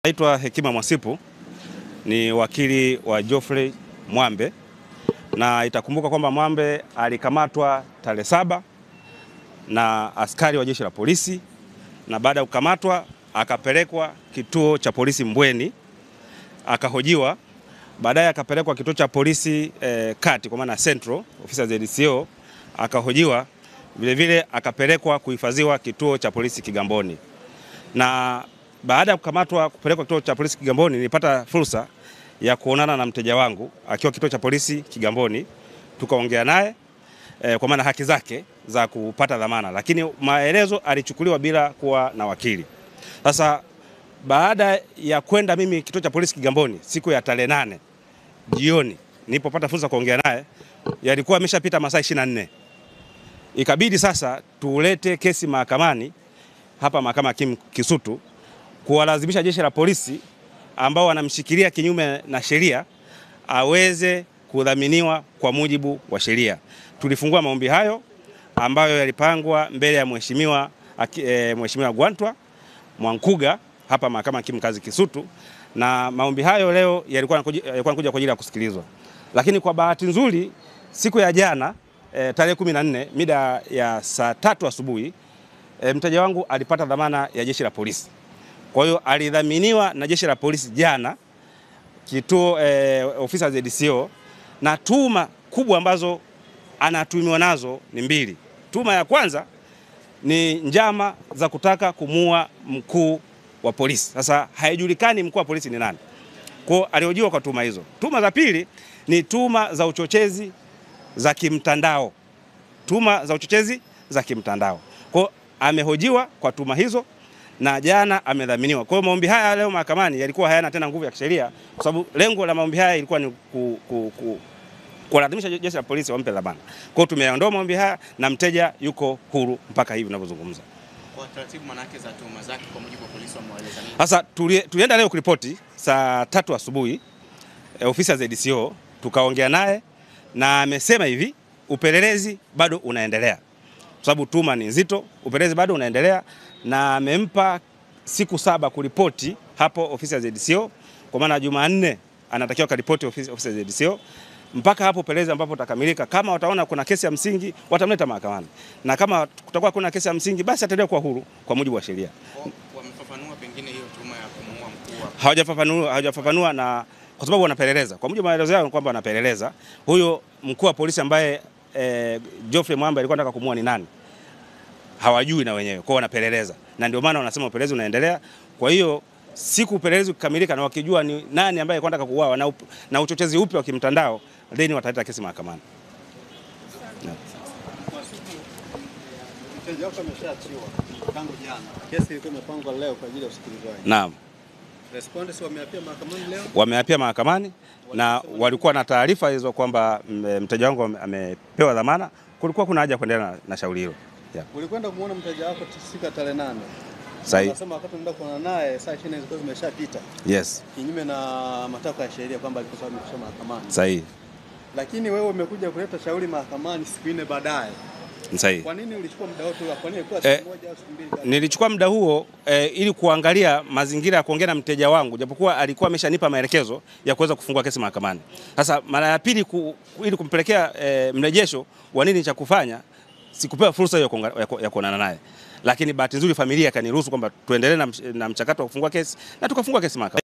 Naitwa Hekima Mwasipu, ni wakili wa Geoffrey Mwambe, na itakumbuka kwamba Mwambe alikamatwa tarehe 7 na askari wa jeshi la polisi, na baada ya kukamatwa akapelekwa kituo cha polisi Mbweni akahojiwa. Baadaye akapelekwa kituo cha polisi kati kwa maana Central ofisi ya ZCO akahojiwa. Vile vile akapelekwa kuhifadhiwa kituo cha polisi Kigamboni. Na baada ya kukamatwa kupelekwa kituo cha polisi Kigamboni, nilipata fursa ya kuonana na mteja wangu akiwa kituo cha polisi Kigamboni. Tukaongea naye kwa maana haki zake za kupata dhamana, lakini maelezo alichukuliwa bila kuwa na wakili. Sasa baada ya kwenda mimi kituo cha polisi Kigamboni siku ya tarehe 8 jioni, nilipopata fursa kuongea naye, yalikuwa ameshapita masaa 24. Ikabidi sasa tulete kesi mahakamani hapa mahakama hakimu Kisutu, kuwalazimisha jeshi la polisi ambao wanamshikilia kinyume na sheria aweze kudhaminiwa kwa mujibu wa sheria. Tulifungua maombi hayo ambayo yalipangwa mbele ya mheshimiwa Gwantwa Mwankuga hapa mahakama hakimu mkazi Kisutu, na maombi hayo leo yalikuwa yanakuja kwa ajili ya kusikilizwa. Lakini kwa bahati nzuri siku ya jana tarehe 14 mida ya saa 3 asubuhi mteja wangu alipata dhamana ya jeshi la polisi. Kwa hiyo alidhaminiwa na jeshi la polisi jana kituo ofisi ya ZCO, na tuma kubwa ambazo anatumiwa nazo ni mbili. Tuma ya kwanza ni njama za kutaka kumuua mkuu wa polisi. Sasa haijulikani mkuu wa polisi ni nani. Kwa hiyo alihojiwa kwa tuma hizo. Tuma za pili ni tuma za uchochezi za kimtandao. Tuma za uchochezi za kimtandao. Kwa hiyo amehojiwa kwa tuma hizo na jana amedhaminiwa. Kwa hiyo maombi haya leo mahakamani yalikuwa hayana tena nguvu ya kisheria, kwa sababu lengo la maombi haya ilikuwa ni kuadhimisha jeshi la polisi wampe dhamana. Kwa hiyo tumeondoa maombi haya na mteja yuko huru mpaka hivi ninavyozungumza. Kwa taratibu manake za tuhuma zake kwa mujibu wa polisi wameeleza nini? Sasa tulienda leo kuripoti saa 3 asubuhi ofisi ya ZCO, tukaongea naye na amesema hivi upelelezi bado unaendelea. Kwa sababu tuma ni nzito, upelelezi bado unaendelea, na amempa siku 7 kuripoti hapo ofisi ya ZCO, kwa maana Jumanne anatakiwa kuripoti ofisi ya ZCO mpaka hapo upelelezi ambapo utakamilika. Kama wataona kuna kesi ya msingi watamleta mahakamani, na kama kutakuwa kuna kesi ya msingi basi ataendelea kuwa huru kwa mujibu wa sheria. Wamefafanua pengine hiyo tuma ya kumuua mkuu? Hawajafafanua na kwa sababu wanapeleleza. Kwa mujibu wa maelezo yao kwamba wanapeleleza huyo mkuu wa polisi ambaye Geoffrey Mwambe alikuwa anataka kumuua ni nani, hawajui na wenyewe. Kwa hiyo wanapeleleza, na ndio maana wanasema upelelezi unaendelea. Kwa hiyo siku upelelezi ukikamilika na wakijua ni nani ambaye alikuwa anataka kuuawa na uchochezi upi wa kimtandao, then wataleta kesi mahakamani. Mteja wako ameshaachiwa tangu jana. Kesi ilikuwa imepangwa leo kwa ajili ya usikilizwaji. Naam. Respondents wameapia mahakamani leo? Wameapia mahakamani na walikuwa na taarifa hizo kwamba mteja wangu amepewa dhamana. Kulikuwa kuna haja kuendelea na shauri hilo. Yeah. Ulikwenda kumuona mteja wako siku ya tarehe 8. Sahi. Unasema wakati unaenda kuona naye saa 20 zilikuwa zimeshapita. Yes. Kinyume na matakwa ya sheria kwamba alikuwa amekwisha mahakamani. Sahi. Lakini wewe umekuja kuleta shauri mahakamani siku 4 baadaye. Sahi. Kwa nini ulichukua muda wote? Kwa nini ilikuwa siku moja au siku mbili baadaye? Nilichukua muda huo ili kuangalia mazingira ya kuongea na mteja wangu, japokuwa alikuwa ameshanipa maelekezo ya kuweza kufungua kesi mahakamani. Sasa mara ya pili ili kumpelekea mrejesho wa nini cha kufanya, sikupewa fursa hiyo ya kuonana naye. Lakini bahati nzuri familia kaniruhusu kwamba tuendelee na mchakato wa kufungua kesi, na tukafungua kesi mahakamani.